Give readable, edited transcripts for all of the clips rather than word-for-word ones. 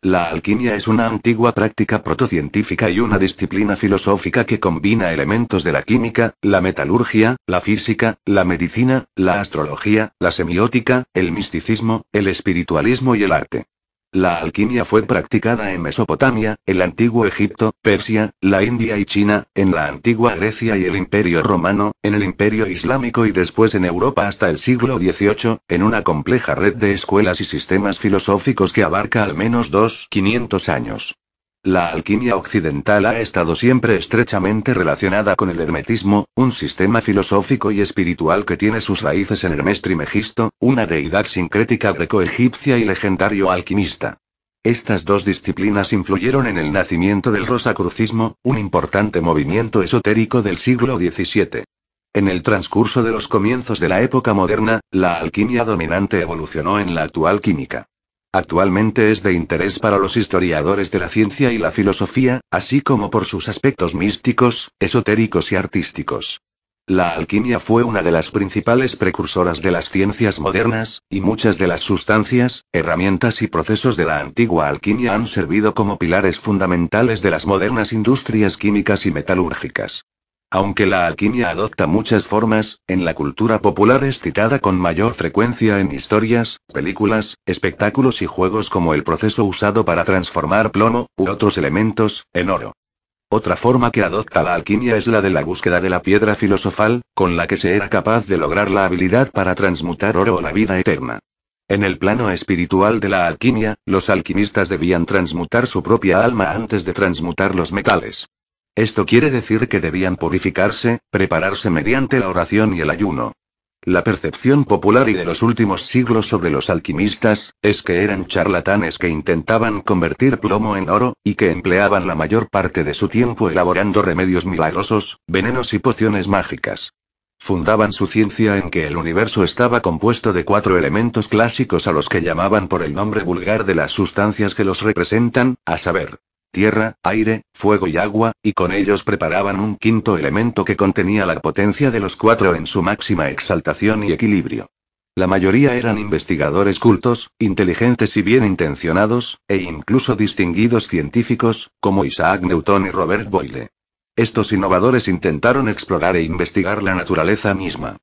La alquimia es una antigua práctica protocientífica y una disciplina filosófica que combina elementos de la química, la metalurgia, la física, la medicina, la astrología, la semiótica, el misticismo, el espiritualismo y el arte. La alquimia fue practicada en Mesopotamia, el antiguo Egipto, Persia, la India y China, en la antigua Grecia y el Imperio Romano, en el Imperio Islámico y después en Europa hasta el siglo XVIII, en una compleja red de escuelas y sistemas filosóficos que abarca al menos 500 años. La alquimia occidental ha estado siempre estrechamente relacionada con el hermetismo, un sistema filosófico y espiritual que tiene sus raíces en Hermes Trismegisto, una deidad sincrética greco-egipcia y legendario alquimista. Estas dos disciplinas influyeron en el nacimiento del rosacrucismo, un importante movimiento esotérico del siglo XVII. En el transcurso de los comienzos de la época moderna, la alquimia dominante evolucionó en la actual química. Actualmente es de interés para los historiadores de la ciencia y la filosofía, así como por sus aspectos místicos, esotéricos y artísticos. La alquimia fue una de las principales precursoras de las ciencias modernas, y muchas de las sustancias, herramientas y procesos de la antigua alquimia han servido como pilares fundamentales de las modernas industrias químicas y metalúrgicas. Aunque la alquimia adopta muchas formas, en la cultura popular es citada con mayor frecuencia en historias, películas, espectáculos y juegos como el proceso usado para transformar plomo, u otros elementos, en oro. Otra forma que adopta la alquimia es la de la búsqueda de la piedra filosofal, con la que se era capaz de lograr la habilidad para transmutar oro o la vida eterna. En el plano espiritual de la alquimia, los alquimistas debían transmutar su propia alma antes de transmutar los metales. Esto quiere decir que debían purificarse, prepararse mediante la oración y el ayuno. La percepción popular y de los últimos siglos sobre los alquimistas, es que eran charlatanes que intentaban convertir plomo en oro, y que empleaban la mayor parte de su tiempo elaborando remedios milagrosos, venenos y pociones mágicas. Fundaban su ciencia en que el universo estaba compuesto de 4 elementos clásicos a los que llamaban por el nombre vulgar de las sustancias que los representan, a saber, tierra, aire, fuego y agua, y con ellos preparaban un quinto elemento que contenía la potencia de los 4 en su máxima exaltación y equilibrio. La mayoría eran investigadores cultos, inteligentes y bien intencionados, e incluso distinguidos científicos, como Isaac Newton y Robert Boyle. Estos innovadores intentaron explorar e investigar la naturaleza misma.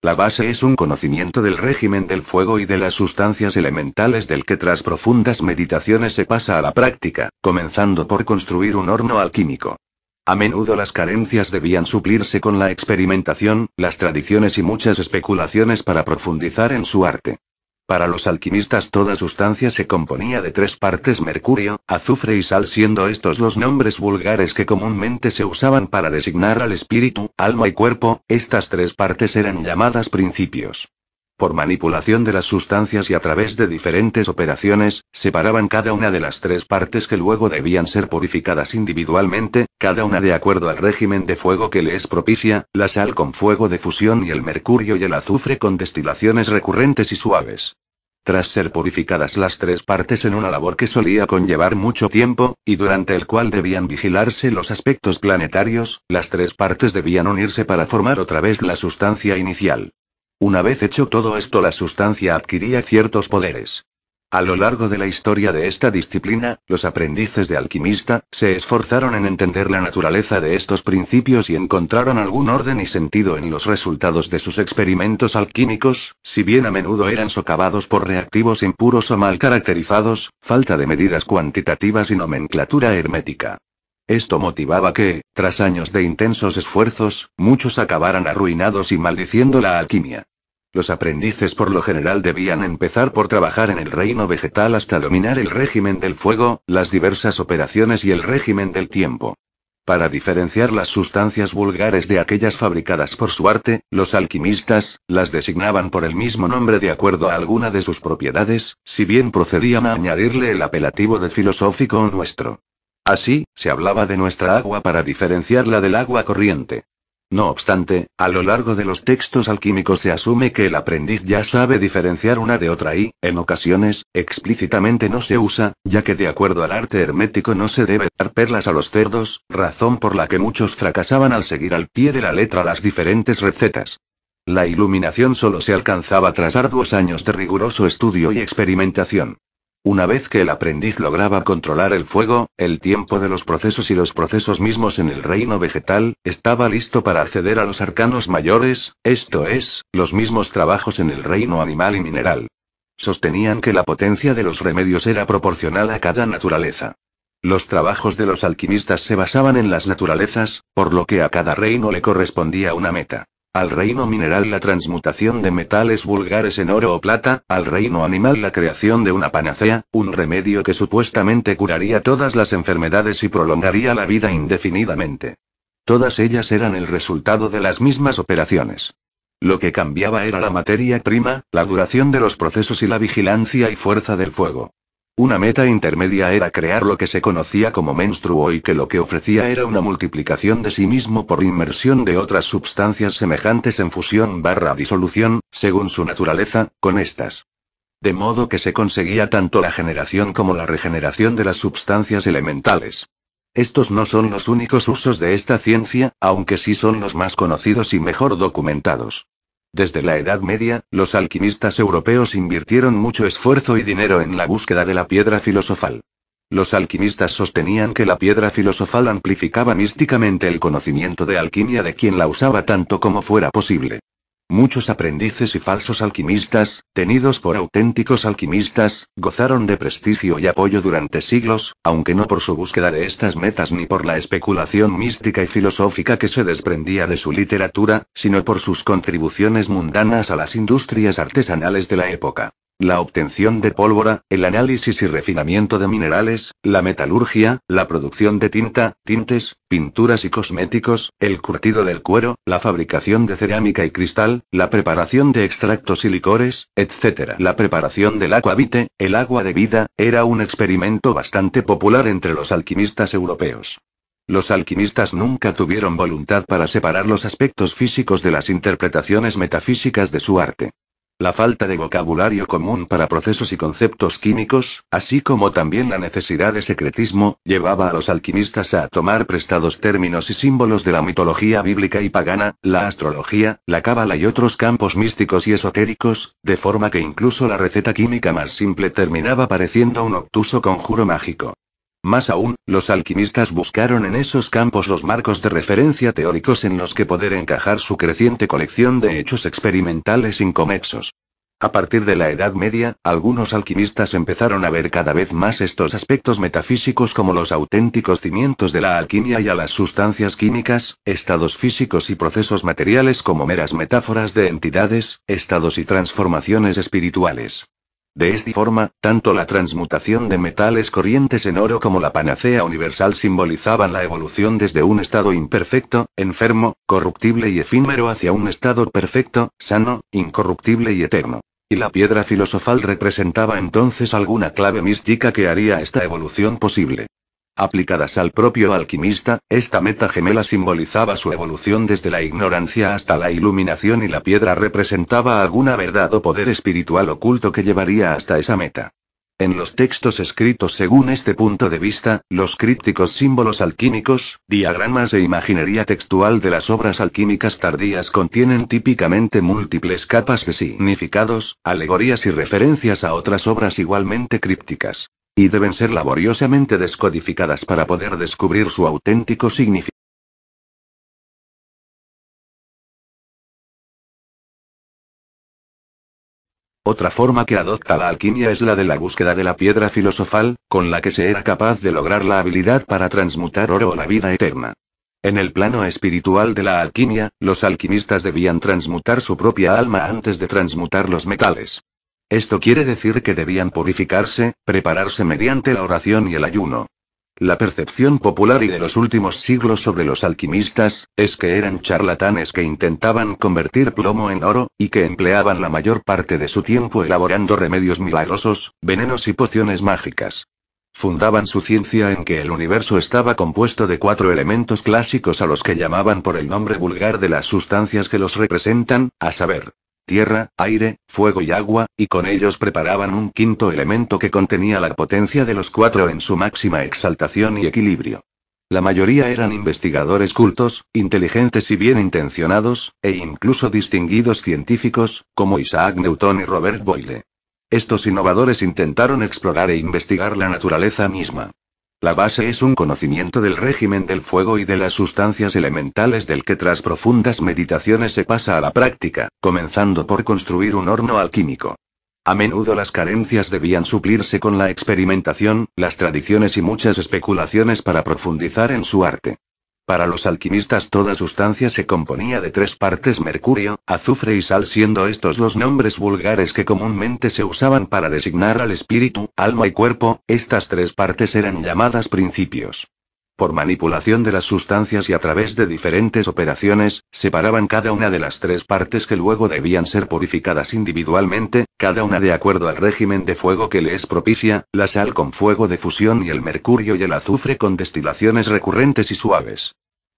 La base es un conocimiento del régimen del fuego y de las sustancias elementales del que tras profundas meditaciones se pasa a la práctica, comenzando por construir un horno alquímico. A menudo las carencias debían suplirse con la experimentación, las tradiciones y muchas especulaciones para profundizar en su arte. Para los alquimistas toda sustancia se componía de 3 partes: mercurio, azufre y sal, siendo estos los nombres vulgares que comúnmente se usaban para designar al espíritu, alma y cuerpo. Estas 3 partes eran llamadas principios. Por manipulación de las sustancias y a través de diferentes operaciones, separaban cada una de las 3 partes que luego debían ser purificadas individualmente, cada una de acuerdo al régimen de fuego que le es propicia, la sal con fuego de fusión y el mercurio y el azufre con destilaciones recurrentes y suaves. Tras ser purificadas las 3 partes en una labor que solía conllevar mucho tiempo, y durante el cual debían vigilarse los aspectos planetarios, las 3 partes debían unirse para formar otra vez la sustancia inicial. Una vez hecho todo esto, la sustancia adquiría ciertos poderes. A lo largo de la historia de esta disciplina, los aprendices de alquimista se esforzaron en entender la naturaleza de estos principios y encontraron algún orden y sentido en los resultados de sus experimentos alquímicos, si bien a menudo eran socavados por reactivos impuros o mal caracterizados, falta de medidas cuantitativas y nomenclatura hermética. Esto motivaba que, tras años de intensos esfuerzos, muchos acabaran arruinados y maldiciendo la alquimia. Los aprendices por lo general debían empezar por trabajar en el reino vegetal hasta dominar el régimen del fuego, las diversas operaciones y el régimen del tiempo. Para diferenciar las sustancias vulgares de aquellas fabricadas por su arte, los alquimistas las designaban por el mismo nombre de acuerdo a alguna de sus propiedades, si bien procedían a añadirle el apelativo de filosófico o nuestro. Así, se hablaba de nuestra agua para diferenciarla del agua corriente. No obstante, a lo largo de los textos alquímicos se asume que el aprendiz ya sabe diferenciar una de otra y, en ocasiones, explícitamente no se usa, ya que de acuerdo al arte hermético no se debe dar perlas a los cerdos, razón por la que muchos fracasaban al seguir al pie de la letra las diferentes recetas. La iluminación solo se alcanzaba tras arduos años de riguroso estudio y experimentación. Una vez que el aprendiz lograba controlar el fuego, el tiempo de los procesos y los procesos mismos en el reino vegetal, estaba listo para acceder a los arcanos mayores, esto es, los mismos trabajos en el reino animal y mineral. Sostenían que la potencia de los remedios era proporcional a cada naturaleza. Los trabajos de los alquimistas se basaban en las naturalezas, por lo que a cada reino le correspondía una meta. Al reino mineral la transmutación de metales vulgares en oro o plata, al reino animal la creación de una panacea, un remedio que supuestamente curaría todas las enfermedades y prolongaría la vida indefinidamente. Todas ellas eran el resultado de las mismas operaciones. Lo que cambiaba era la materia prima, la duración de los procesos y la vigilancia y fuerza del fuego. Una meta intermedia era crear lo que se conocía como menstruo y que lo que ofrecía era una multiplicación de sí mismo por inmersión de otras sustancias semejantes en fusión/disolución, según su naturaleza, con estas. De modo que se conseguía tanto la generación como la regeneración de las sustancias elementales. Estos no son los únicos usos de esta ciencia, aunque sí son los más conocidos y mejor documentados. Desde la Edad Media, los alquimistas europeos invirtieron mucho esfuerzo y dinero en la búsqueda de la piedra filosofal. Los alquimistas sostenían que la piedra filosofal amplificaba místicamente el conocimiento de alquimia de quien la usaba tanto como fuera posible. Muchos aprendices y falsos alquimistas, tenidos por auténticos alquimistas, gozaron de prestigio y apoyo durante siglos, aunque no por su búsqueda de estas metas ni por la especulación mística y filosófica que se desprendía de su literatura, sino por sus contribuciones mundanas a las industrias artesanales de la época. La obtención de pólvora, el análisis y refinamiento de minerales, la metalurgia, la producción de tinta, tintes, pinturas y cosméticos, el curtido del cuero, la fabricación de cerámica y cristal, la preparación de extractos y licores, etc. La preparación del aqua vitae, el agua de vida, era un experimento bastante popular entre los alquimistas europeos. Los alquimistas nunca tuvieron voluntad para separar los aspectos físicos de las interpretaciones metafísicas de su arte. La falta de vocabulario común para procesos y conceptos químicos, así como también la necesidad de secretismo, llevaba a los alquimistas a tomar prestados términos y símbolos de la mitología bíblica y pagana, la astrología, la cábala y otros campos místicos y esotéricos, de forma que incluso la receta química más simple terminaba pareciendo un obtuso conjuro mágico. Más aún, los alquimistas buscaron en esos campos los marcos de referencia teóricos en los que poder encajar su creciente colección de hechos experimentales inconexos. A partir de la Edad Media, algunos alquimistas empezaron a ver cada vez más estos aspectos metafísicos como los auténticos cimientos de la alquimia y a las sustancias químicas, estados físicos y procesos materiales como meras metáforas de entidades, estados y transformaciones espirituales. De esta forma, tanto la transmutación de metales corrientes en oro como la panacea universal simbolizaban la evolución desde un estado imperfecto, enfermo, corruptible y efímero hacia un estado perfecto, sano, incorruptible y eterno. Y la piedra filosofal representaba entonces alguna clave mística que haría esta evolución posible. Aplicadas al propio alquimista, esta meta gemela simbolizaba su evolución desde la ignorancia hasta la iluminación y la piedra representaba alguna verdad o poder espiritual oculto que llevaría hasta esa meta. En los textos escritos según este punto de vista, los crípticos símbolos alquímicos, diagramas e imaginería textual de las obras alquímicas tardías contienen típicamente múltiples capas de significados, alegorías y referencias a otras obras igualmente crípticas. Y deben ser laboriosamente descodificadas para poder descubrir su auténtico significado. Otra forma que adopta la alquimia es la de la búsqueda de la piedra filosofal, con la que se era capaz de lograr la habilidad para transmutar oro o la vida eterna. En el plano espiritual de la alquimia, los alquimistas debían transmutar su propia alma antes de transmutar los metales. Esto quiere decir que debían purificarse, prepararse mediante la oración y el ayuno. La percepción popular y de los últimos siglos sobre los alquimistas, es que eran charlatanes que intentaban convertir plomo en oro, y que empleaban la mayor parte de su tiempo elaborando remedios milagrosos, venenos y pociones mágicas. Fundaban su ciencia en que el universo estaba compuesto de 4 elementos clásicos a los que llamaban por el nombre vulgar de las sustancias que los representan, a saber, tierra, aire, fuego y agua, y con ellos preparaban un quinto elemento que contenía la potencia de los 4 en su máxima exaltación y equilibrio. La mayoría eran investigadores cultos, inteligentes y bien intencionados, e incluso distinguidos científicos, como Isaac Newton y Robert Boyle. Estos innovadores intentaron explorar e investigar la naturaleza misma. La base es un conocimiento del régimen del fuego y de las sustancias elementales del que tras profundas meditaciones se pasa a la práctica, comenzando por construir un horno alquímico. A menudo las carencias debían suplirse con la experimentación, las tradiciones y muchas especulaciones para profundizar en su arte. Para los alquimistas toda sustancia se componía de 3 partes: mercurio, azufre y sal, siendo estos los nombres vulgares que comúnmente se usaban para designar al espíritu, alma y cuerpo. Estas 3 partes eran llamadas principios. Por manipulación de las sustancias y a través de diferentes operaciones, separaban cada una de las 3 partes que luego debían ser purificadas individualmente, cada una de acuerdo al régimen de fuego que le es propicia, la sal con fuego de fusión y el mercurio y el azufre con destilaciones recurrentes y suaves.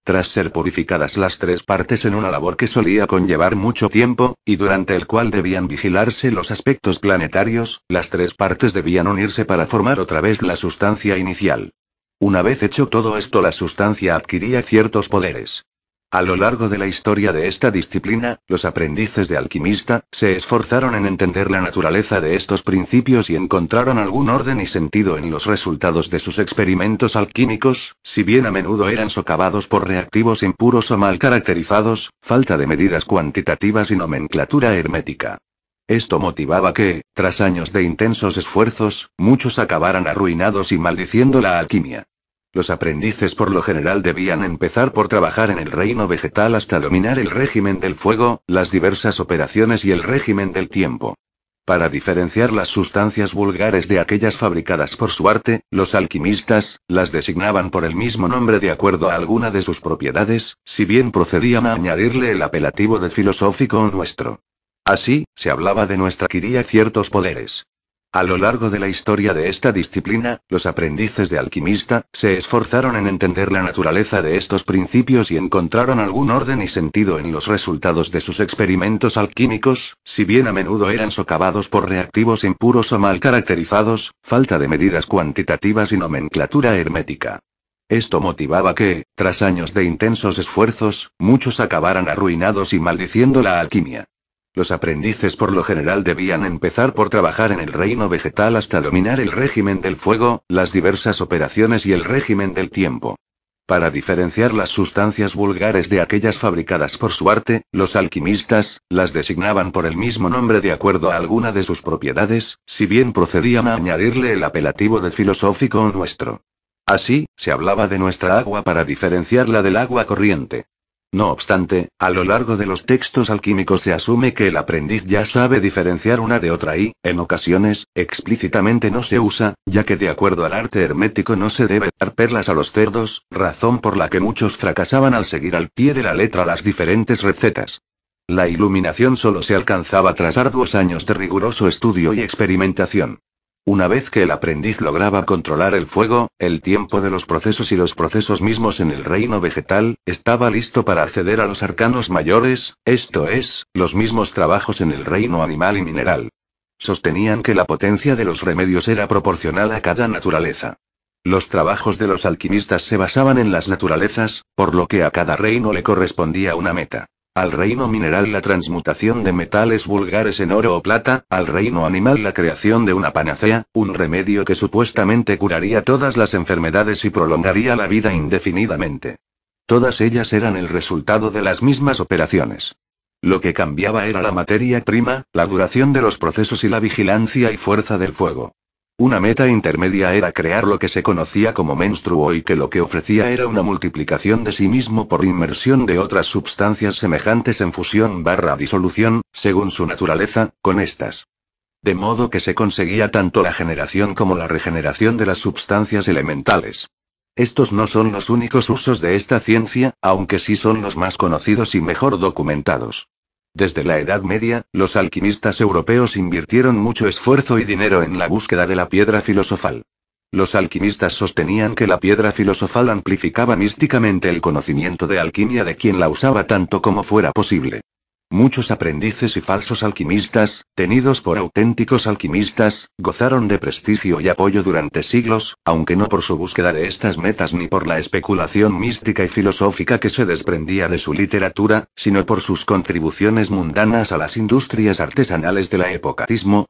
Tras ser purificadas las 3 partes en una labor que solía conllevar mucho tiempo, y durante el cual debían vigilarse los aspectos planetarios, las 3 partes debían unirse para formar otra vez la sustancia inicial. Una vez hecho todo esto, la sustancia adquiría ciertos poderes. A lo largo de la historia de esta disciplina, los aprendices de alquimista se esforzaron en entender la naturaleza de estos principios y encontraron algún orden y sentido en los resultados de sus experimentos alquímicos, si bien a menudo eran socavados por reactivos impuros o mal caracterizados, falta de medidas cuantitativas y nomenclatura hermética. Esto motivaba que, tras años de intensos esfuerzos, muchos acabaran arruinados y maldiciendo la alquimia. Los aprendices por lo general debían empezar por trabajar en el reino vegetal hasta dominar el régimen del fuego, las diversas operaciones y el régimen del tiempo. Para diferenciar las sustancias vulgares de aquellas fabricadas por su arte, los alquimistas las designaban por el mismo nombre de acuerdo a alguna de sus propiedades, si bien procedían a añadirle el apelativo de filosófico o nuestro. Así, se hablaba de nuestra adquiría ciertos poderes. A lo largo de la historia de esta disciplina, los aprendices de alquimista se esforzaron en entender la naturaleza de estos principios y encontraron algún orden y sentido en los resultados de sus experimentos alquímicos, si bien a menudo eran socavados por reactivos impuros o mal caracterizados, falta de medidas cuantitativas y nomenclatura hermética. Esto motivaba que, tras años de intensos esfuerzos, muchos acabaran arruinados y maldiciendo la alquimia. Los aprendices por lo general debían empezar por trabajar en el reino vegetal hasta dominar el régimen del fuego, las diversas operaciones y el régimen del tiempo. Para diferenciar las sustancias vulgares de aquellas fabricadas por su arte, los alquimistas las designaban por el mismo nombre de acuerdo a alguna de sus propiedades, si bien procedían a añadirle el apelativo de filosófico o nuestro. Así, se hablaba de nuestra agua para diferenciarla del agua corriente. No obstante, a lo largo de los textos alquímicos se asume que el aprendiz ya sabe diferenciar una de otra y, en ocasiones, explícitamente no se usa, ya que de acuerdo al arte hermético no se debe dar perlas a los cerdos, razón por la que muchos fracasaban al seguir al pie de la letra las diferentes recetas. La iluminación solo se alcanzaba tras arduos años de riguroso estudio y experimentación. Una vez que el aprendiz lograba controlar el fuego, el tiempo de los procesos y los procesos mismos en el reino vegetal, estaba listo para acceder a los arcanos mayores, esto es, los mismos trabajos en el reino animal y mineral. Sostenían que la potencia de los remedios era proporcional a cada naturaleza. Los trabajos de los alquimistas se basaban en las naturalezas, por lo que a cada reino le correspondía una meta. Al reino mineral la transmutación de metales vulgares en oro o plata, al reino animal la creación de una panacea, un remedio que supuestamente curaría todas las enfermedades y prolongaría la vida indefinidamente. Todas ellas eran el resultado de las mismas operaciones. Lo que cambiaba era la materia prima, la duración de los procesos y la vigilancia y fuerza del fuego. Una meta intermedia era crear lo que se conocía como menstruo y que lo que ofrecía era una multiplicación de sí mismo por inmersión de otras sustancias semejantes en fusión/disolución, según su naturaleza, con estas. De modo que se conseguía tanto la generación como la regeneración de las sustancias elementales. Estos no son los únicos usos de esta ciencia, aunque sí son los más conocidos y mejor documentados. Desde la Edad Media, los alquimistas europeos invirtieron mucho esfuerzo y dinero en la búsqueda de la piedra filosofal. Los alquimistas sostenían que la piedra filosofal amplificaba místicamente el conocimiento de alquimia de quien la usaba tanto como fuera posible. Muchos aprendices y falsos alquimistas, tenidos por auténticos alquimistas, gozaron de prestigio y apoyo durante siglos, aunque no por su búsqueda de estas metas ni por la especulación mística y filosófica que se desprendía de su literatura, sino por sus contribuciones mundanas a las industrias artesanales de la época.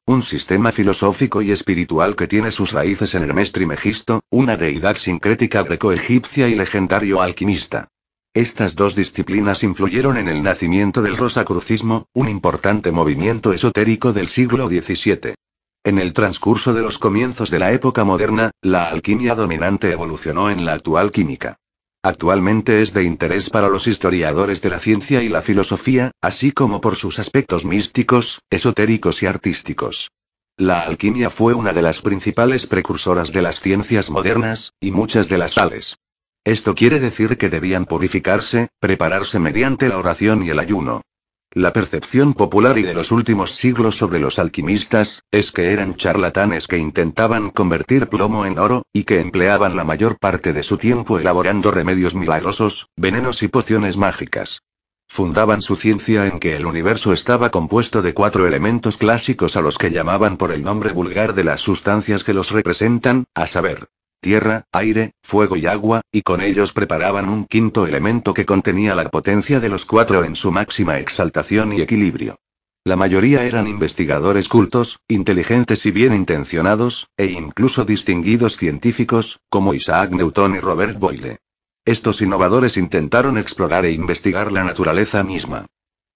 Un sistema filosófico y espiritual que tiene sus raíces en Hermes Trismegisto, una deidad sincrética greco-egipcia y legendario alquimista. Estas dos disciplinas influyeron en el nacimiento del rosacrucismo, un importante movimiento esotérico del siglo XVII. En el transcurso de los comienzos de la época moderna, la alquimia dominante evolucionó en la actual química. Actualmente es de interés para los historiadores de la ciencia y la filosofía, así como por sus aspectos místicos, esotéricos y artísticos. La alquimia fue una de las principales precursoras de las ciencias modernas, y muchas de las sales. Esto quiere decir que debían purificarse, prepararse mediante la oración y el ayuno. La percepción popular y de los últimos siglos sobre los alquimistas, es que eran charlatanes que intentaban convertir plomo en oro, y que empleaban la mayor parte de su tiempo elaborando remedios milagrosos, venenos y pociones mágicas. Fundaban su ciencia en que el universo estaba compuesto de 4 elementos clásicos a los que llamaban por el nombre vulgar de las sustancias que los representan, a saber, tierra, aire, fuego y agua, y con ellos preparaban un quinto elemento que contenía la potencia de los 4 en su máxima exaltación y equilibrio. La mayoría eran investigadores cultos, inteligentes y bien intencionados, e incluso distinguidos científicos, como Isaac Newton y Robert Boyle. Estos innovadores intentaron explorar e investigar la naturaleza misma.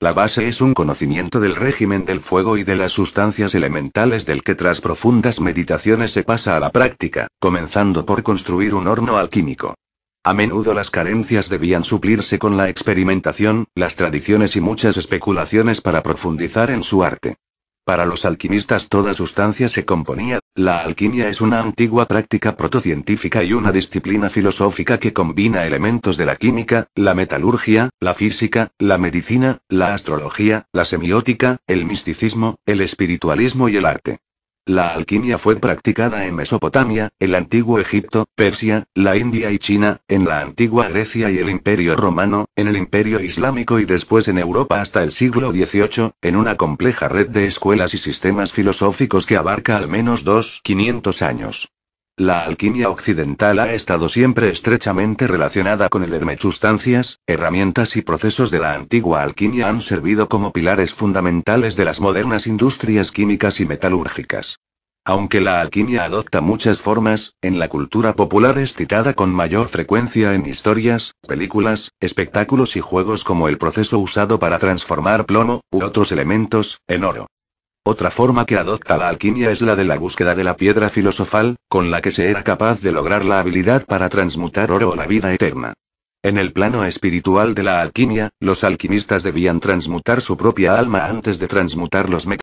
La base es un conocimiento del régimen del fuego y de las sustancias elementales del que tras profundas meditaciones se pasa a la práctica, comenzando por construir un horno alquímico. A menudo las carencias debían suplirse con la experimentación, las tradiciones y muchas especulaciones para profundizar en su arte. Para los alquimistas toda sustancia se componía. La alquimia es una antigua práctica protocientífica y una disciplina filosófica que combina elementos de la química, la metalurgia, la física, la medicina, la astrología, la semiótica, el misticismo, el espiritualismo y el arte. La alquimia fue practicada en Mesopotamia, el antiguo Egipto, Persia, la India y China, en la antigua Grecia y el Imperio Romano, en el Imperio Islámico y después en Europa hasta el siglo XVIII, en una compleja red de escuelas y sistemas filosóficos que abarca al menos 500 años. La alquimia occidental ha estado siempre estrechamente relacionada con el Hermes. Sustancias, herramientas y procesos de la antigua alquimia han servido como pilares fundamentales de las modernas industrias químicas y metalúrgicas. Aunque la alquimia adopta muchas formas, en la cultura popular es citada con mayor frecuencia en historias, películas, espectáculos y juegos como el proceso usado para transformar plomo, u otros elementos, en oro. Otra forma que adopta la alquimia es la de la búsqueda de la piedra filosofal, con la que se era capaz de lograr la habilidad para transmutar oro o la vida eterna. En el plano espiritual de la alquimia, los alquimistas debían transmutar su propia alma antes de transmutar los